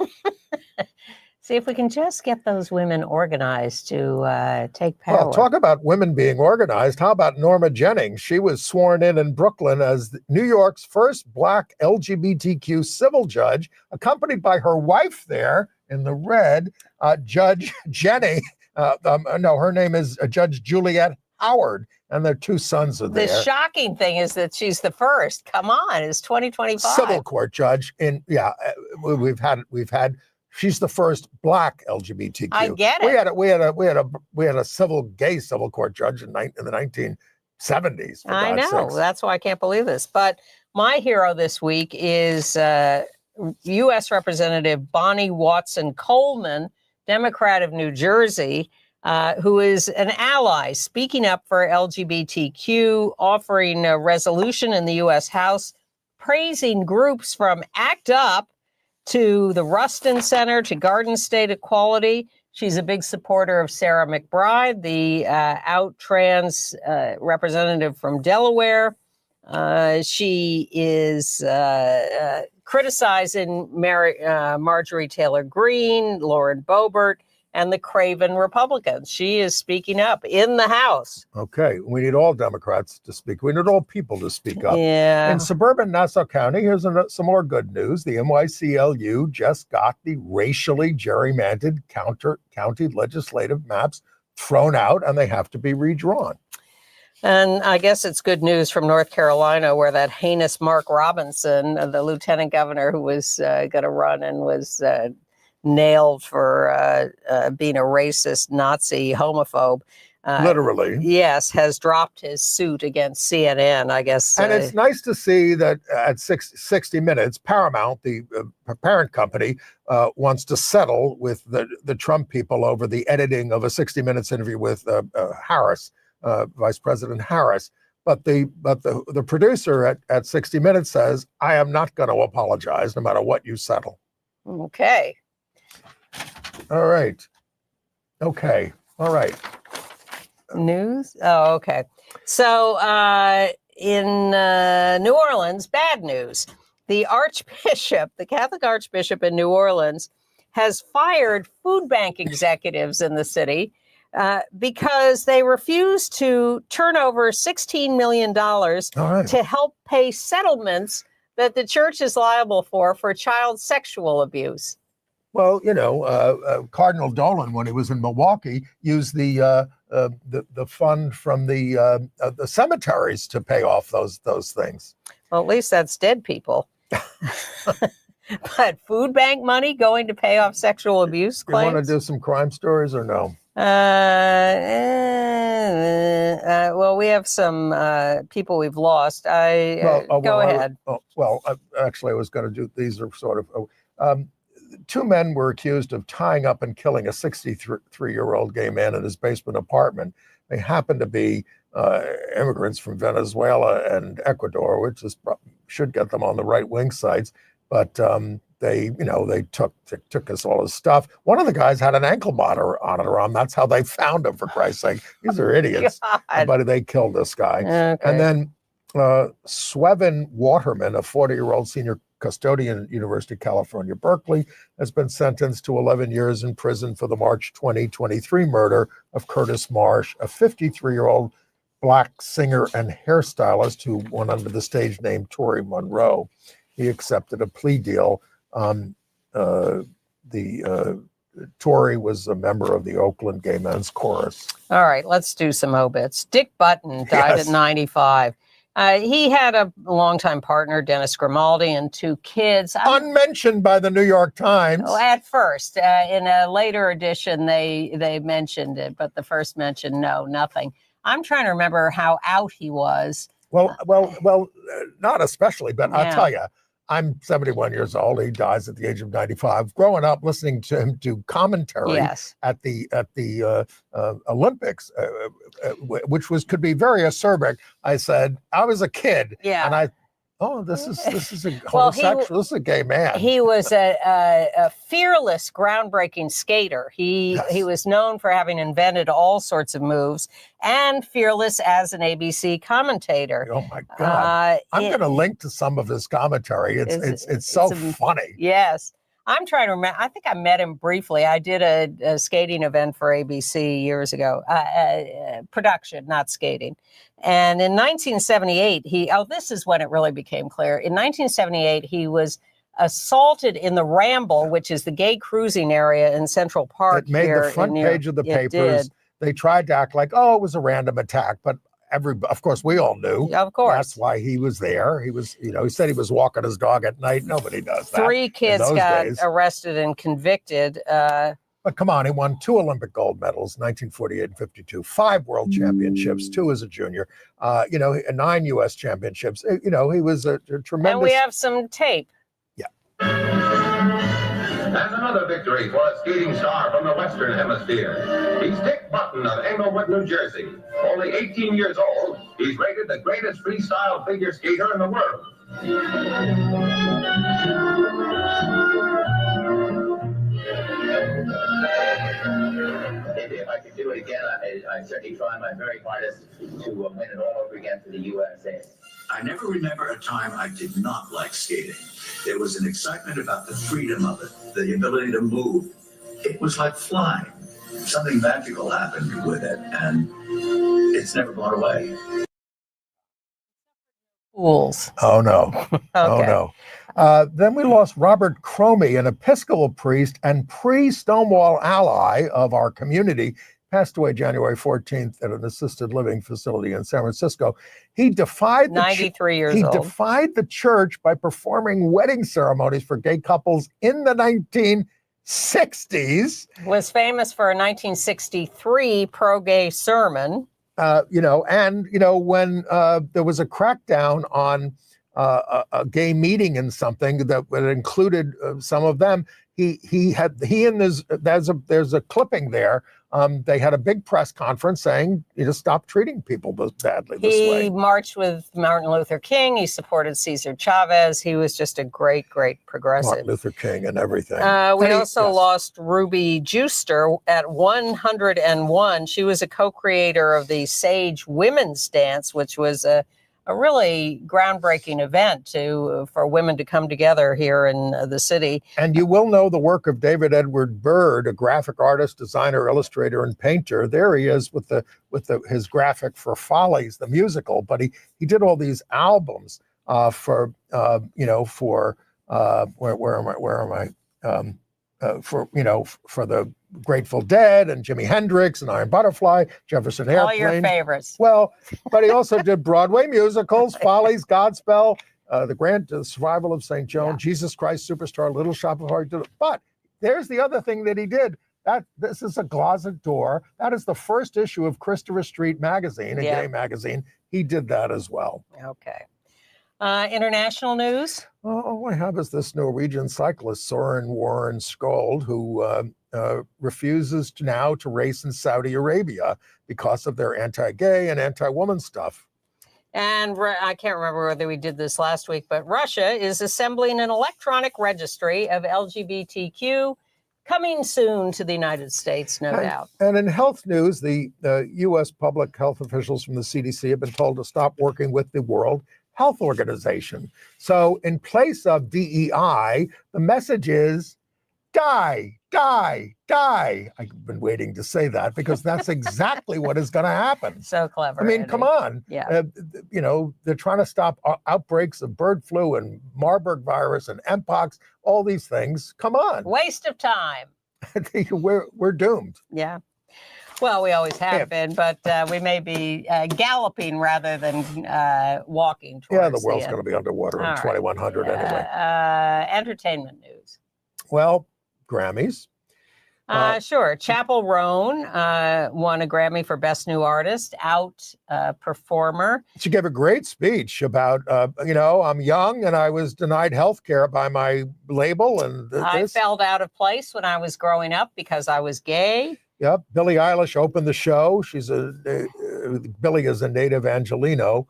See, if we can just get those women organized to take power. Well, talk about women being organized. How about Norma Jennings? She was sworn in Brooklyn as New York's first Black LGBTQ civil judge, accompanied by her wife there in the red, Judge Jenny. No, her name is Judge Juliette Howard. And their two sons are there. The shocking thing is that she's the first. Come on, it's 2025. Civil court judge. We've had. She's the first Black LGBTQ. I get it. We had a gay civil court judge in the 1970s. I know. That's why I can't believe this. But my hero this week is U.S. Representative Bonnie Watson Coleman, Democrat of New Jersey. Who is an ally speaking up for LGBTQ, offering a resolution in the U.S. House, praising groups from ACT UP to the Rustin Center to Garden State Equality. She's a big supporter of Sarah McBride, the out trans representative from Delaware. She is criticizing Marjorie Taylor Greene, Lauren Boebert, and the Craven Republicans. She is speaking up in the House. Okay, we need all Democrats to speak. We need all people to speak up. Yeah. In suburban Nassau County, here's some more good news. The NYCLU just got the racially gerrymandered county legislative maps thrown out, and they have to be redrawn. And I guess it's good news from North Carolina, where that heinous Mark Robinson, the lieutenant governor who was going to run and was nailed for being a racist, Nazi, homophobe. Literally. Yes, has dropped his suit against CNN, I guess. And it's nice to see that at 60 Minutes, Paramount, the parent company, wants to settle with the Trump people over the editing of a 60 Minutes interview with Harris, Vice President Harris. But the producer at 60 Minutes says, I am not going to apologize no matter what you settle. Okay. All right. Okay. All right. News? Oh, okay. So in New Orleans, bad news. The Catholic Archbishop in New Orleans has fired food bank executives in the city because they refused to turn over $16 million to help pay settlements that the church is liable for child sexual abuse. Well, Cardinal Dolan, when he was in Milwaukee, used the fund from the cemeteries to pay off those things. Well, at least that's dead people. But food bank money going to pay off sexual abuse claims? You want to do some crime stories or no? Well, we have some people we've lost. Go ahead. Actually, I was going to do, these are sort of, two men were accused of tying up and killing a 63-year-old gay man in his basement apartment. They happened to be immigrants from Venezuela and Ecuador, which should get them on the right-wing sites. But they took us all his stuff. One of the guys had an ankle monitor on it around. That's how they found him, for Christ's sake. These are idiots. But they killed this guy. Okay. And then Swevin Waterman, a 40-year-old senior custodian at University of California, Berkeley, has been sentenced to 11 years in prison for the March 2023 murder of Curtis Marsh, a 53-year-old Black singer and hairstylist who went under the stage name Tory Monroe. He accepted a plea deal. Tory was a member of the Oakland Gay Men's Chorus. All right, let's do some obits. Dick Button died at 95. He had a longtime partner, Dennis Grimaldi, and 2 kids. Unmentioned by the New York Times. Well, at first. In a later edition, they mentioned it, but the first mention, no, nothing. I'm trying to remember how out he was. Well, not especially, but I'll tell you, I'm 71 years old. He dies at the age of 95. Growing up, listening to him do commentary at the Olympics, which could be very acerbic. I said I was a kid, and this is a homosexual. This is a gay man. He was a fearless, groundbreaking skater. He was known for having invented all sorts of moves, and fearless as an ABC commentator. Oh my God! I'm going to link to some of his commentary. It's so funny. Yes. I'm trying to remember. I think I met him briefly. I did a skating event for ABC years ago, production, not skating. And in 1978, this is when it really became clear. In 1978, he was assaulted in the Ramble, which is the gay cruising area in Central Park. It made the front page of the papers. They tried to act like, it was a random attack, but of course, we all knew. Of course. That's why he was there. He was, he said he was walking his dog at night. Nobody does that. 3 kids got arrested and convicted. But come on, he won 2 Olympic gold medals, 1948 and 52, 5 world championships, 2 as a junior, 9 U.S. championships. He was a tremendous. And we have some tape. Yeah. That's another victory for a skating star from the Western Hemisphere. He's Dick Button of Englewood, New Jersey. Only 18 years old, he's rated the greatest freestyle figure skater in the world. If I could do it again, I certainly try my very hardest to win it all over again for the USA. I never remember a time I did not like skating. There was an excitement about the freedom of it, the ability to move. It was like flying. Something magical happened with it, and it's never gone away. Fools. Oh, no. Okay. Oh, no. Then we lost Robert Cromie, an Episcopal priest and pre-Stonewall ally of our community. Passed away January 14th at an assisted living facility in San Francisco. He defied 93 years old. He defied the church by performing wedding ceremonies for gay couples in the 1960s. Was famous for a 1963 pro-gay sermon. When there was a crackdown on a gay meeting and something that included some of them, there's a clipping there. They had a big press conference saying, stop treating people this badly this way. He marched with Martin Luther King. He supported Cesar Chavez. He was just a great, great progressive. Martin Luther King and everything. We also lost Ruby Juster at 101. She was a co-creator of the Sage Women's Dance, which was a really groundbreaking event for women to come together here in the city. And you will know the work of David Edward Byrd, a graphic artist, designer, illustrator, and painter. There he is with his graphic for Follies, the musical. But he did all these albums for the Grateful Dead and Jimi Hendrix and Iron Butterfly, Jefferson Airplane. All your favorites. Well, but he also did Broadway musicals, Follies, Godspell, The Survival of St. Joan, Jesus Christ Superstar, Little Shop of Horrors. But there's the other thing that he did. This is a closet door. That is the first issue of Christopher Street magazine, a gay magazine. He did that as well. Okay. International news? All I have is this Norwegian cyclist, Soren Warren Skold, who refuses now to race in Saudi Arabia because of their anti-gay and anti-woman stuff. And I can't remember whether we did this last week, but Russia is assembling an electronic registry of LGBTQ, coming soon to the United States, no doubt. And in health news, the U.S. public health officials from the CDC have been told to stop working with the World Health Organization. So in place of DEI, the message is die, die, die. I've been waiting to say that because that's exactly what is going to happen. So clever. I mean, Andy. come on. Yeah. You know, they're trying to stop outbreaks of bird flu and Marburg virus and Mpox, all these things. Come on. Waste of time. We're doomed. Yeah. Well, we always have been, but we may be galloping rather than walking towards Yeah, the world's going to be underwater in 2100 anyway. Entertainment news. Well, Grammys. Sure. Chappell Roan won a Grammy for Best New Artist, Performer. She gave a great speech about, I'm young and I was denied health care by my label. And I felt out of place when I was growing up because I was gay. Yep. Billie Eilish opened the show. Billie is a native Angelino,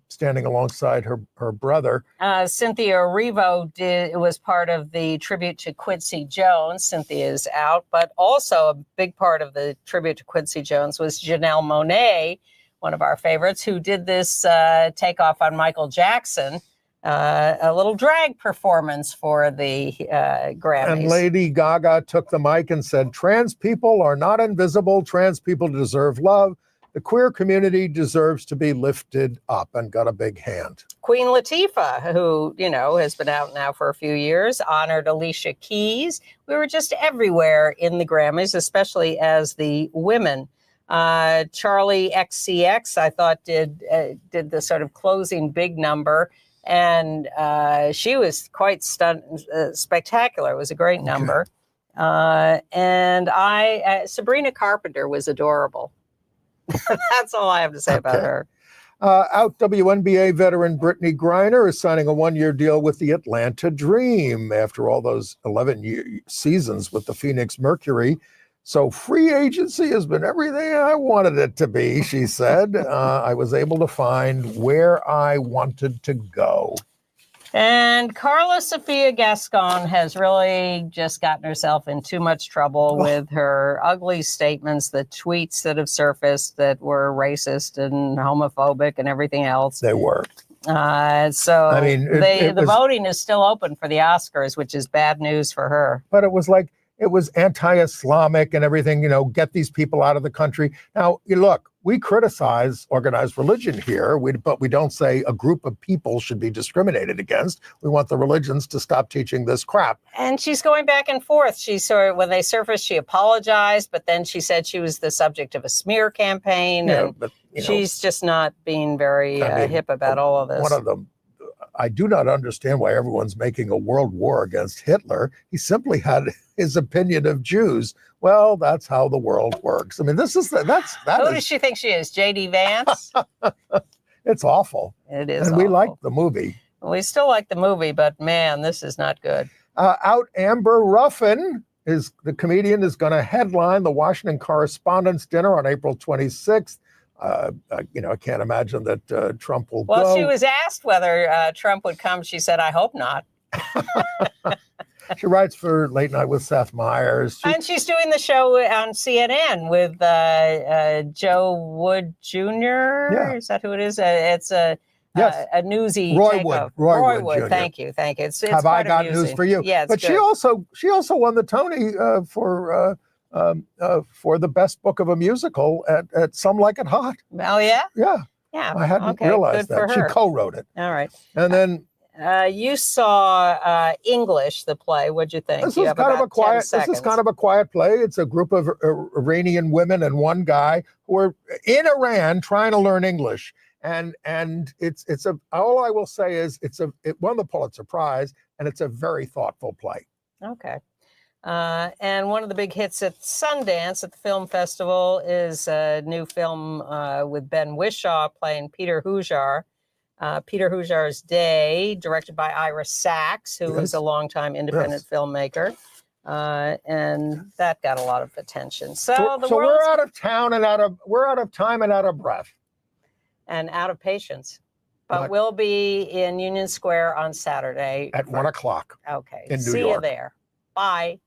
standing alongside her brother. Cynthia Erivo was part of the tribute to Quincy Jones. Cynthia is out, but also a big part of the tribute to Quincy Jones was Janelle Monáe, one of our favorites, who did this takeoff on Michael Jackson, a little drag performance for the Grammys. And Lady Gaga took the mic and said, "Trans people are not invisible. Trans people deserve love. The queer community deserves to be lifted up," and got a big hand. Queen Latifah, who, has been out now for a few years, honored Alicia Keys. We were just everywhere in the Grammys, especially as the women. Charlie XCX, I thought, did the sort of closing big number. And she was quite spectacular. It was a great number. And Sabrina Carpenter was adorable. That's all I have to say about her. Out WNBA veteran Brittany Griner is signing a one-year deal with the Atlanta Dream after all those 11 seasons with the Phoenix Mercury. So free agency has been everything I wanted it to be, she said. I was able to find where I wanted to go. And Carla Sofia Gascon has really just gotten herself in too much trouble with her ugly statements, the tweets that have surfaced that were racist and homophobic and everything else. They were. So I mean, the voting is still open for the Oscars, which is bad news for her. But it was like, it was anti-Islamic and everything, get these people out of the country. Now, look, we criticize organized religion here, but we don't say a group of people should be discriminated against. We want the religions to stop teaching this crap. And she's going back and forth. When they surfaced, she apologized, but then she said she was the subject of a smear campaign. Yeah, and but, she's just not being very hip about all of this. One of them. I do not understand why everyone's making a world war against Hitler. He simply had his opinion of Jews. Well, that's how the world works. I mean, that's Who does she think she is? J.D. Vance? It's awful. It is. And awful. we like the movie. We still like the movie, but man, this is not good. Out Amber Ruffin the comedian is going to headline the Washington Correspondents' Dinner on April 26th. I can't imagine that Trump will go. Well, she was asked whether Trump would come. She said, "I hope not." She writes for Late Night with Seth Meyers. And she's doing the show on CNN with Joe Wood Jr. Yeah. Is that who it is? It's a newsy Roy takeoff. Wood. Roy Wood. Jr. Thank you. It's Have I got news for you? Yeah, but good. she also won the Tony for the best book of a musical at Some Like It Hot. Oh yeah. Yeah. Yeah. I hadn't realized that. She co-wrote it. All right. And then you saw English, the play. What'd you think? This is kind of a quiet play. It's a group of Iranian women and one guy who are in Iran trying to learn English. And all I will say is it won the Pulitzer Prize, and it's a very thoughtful play. Okay. And one of the big hits at Sundance at the film festival is a new film with Ben Whishaw playing Peter Hujar. Peter Hujar's Day, directed by Ira Sachs, who is a longtime independent filmmaker. And that got a lot of attention. So we're out of town and we're out of time and out of breath. And out of patience. But we'll be in Union Square on Saturday. At 1:00. Okay. In New See York. you there. Bye.